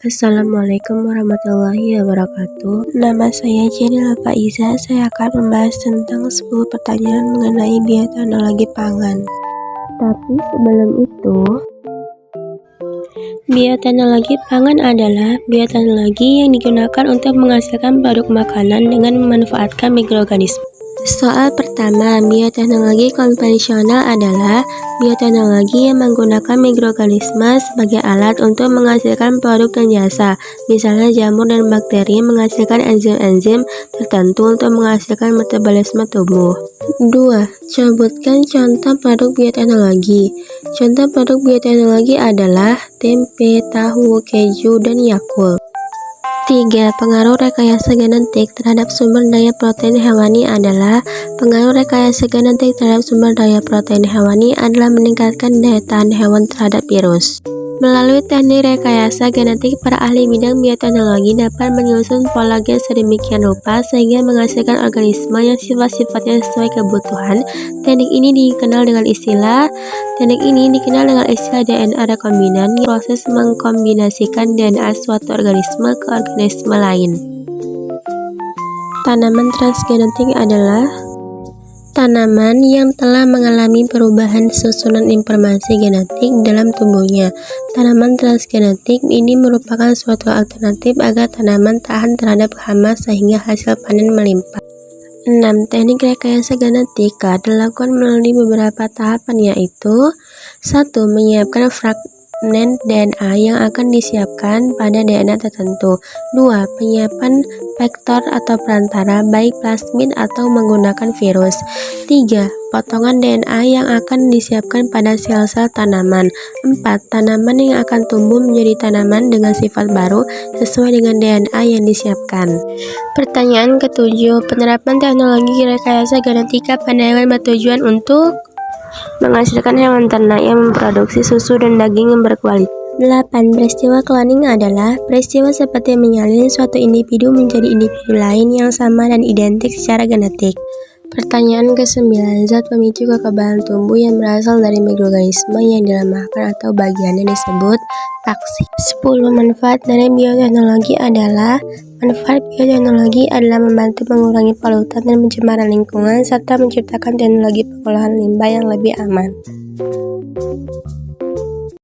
Assalamualaikum warahmatullahi wabarakatuh. Nama saya Jenny Faiza. Saya akan membahas tentang 10 pertanyaan mengenai bioteknologi pangan. Tapi sebelum itu, bioteknologi pangan adalah bioteknologi yang digunakan untuk menghasilkan produk makanan dengan memanfaatkan mikroorganisme. Soal pertama, bioteknologi konvensional adalah bioteknologi yang menggunakan mikroorganisme sebagai alat untuk menghasilkan produk dan jasa. Misalnya jamur dan bakteri menghasilkan enzim-enzim tertentu untuk menghasilkan metabolisme tubuh. 2. Sebutkan contoh produk bioteknologi. Contoh produk bioteknologi adalah tempe, tahu, keju, dan Yakult. 3. Pengaruh rekayasa genetik terhadap sumber daya protein hewani adalah pengaruh rekayasa genetik terhadap sumber daya protein hewani adalah meningkatkan daya tahan hewan terhadap virus. Melalui teknik rekayasa genetik, para ahli bidang bioteknologi dapat menyusun pola gen sedemikian rupa sehingga menghasilkan organisme yang sifat-sifatnya sesuai kebutuhan. Teknik ini dikenal dengan istilah DNA rekombinan, proses mengkombinasikan DNA suatu organisme ke organisme lain. Tanaman transgenetik adalah tanaman yang telah mengalami perubahan susunan informasi genetik dalam tubuhnya. Tanaman transgenetik ini merupakan suatu alternatif agar tanaman tahan terhadap hama sehingga hasil panen melimpah. 6. Teknik rekayasa genetika dilakukan melalui beberapa tahapan, yaitu 1. Menyiapkan fragmen DNA yang akan disiapkan pada DNA tertentu. 2. Penyiapan vektor atau perantara, baik plasmid atau menggunakan virus. 3. Potongan DNA yang akan disiapkan pada sel-sel tanaman. 4. Tanaman yang akan tumbuh menjadi tanaman dengan sifat baru sesuai dengan DNA yang disiapkan. Pertanyaan ke-7. Penerapan teknologi rekayasa genetika pada hewan bertujuan untuk menghasilkan hewan ternak yang memproduksi susu dan daging yang berkualitas. 8. Peristiwa cloning adalah peristiwa seperti menyalin suatu individu menjadi individu lain yang sama dan identik secara genetik. Pertanyaan ke-9. Zat pemicu kekebalan tubuh yang berasal dari mikroorganisme yang dilemahkan atau bagiannya disebut vaksin. 10. Manfaat dari bioteknologi adalah membantu mengurangi polutan dan pencemaran lingkungan serta menciptakan teknologi pengolahan limbah yang lebih aman.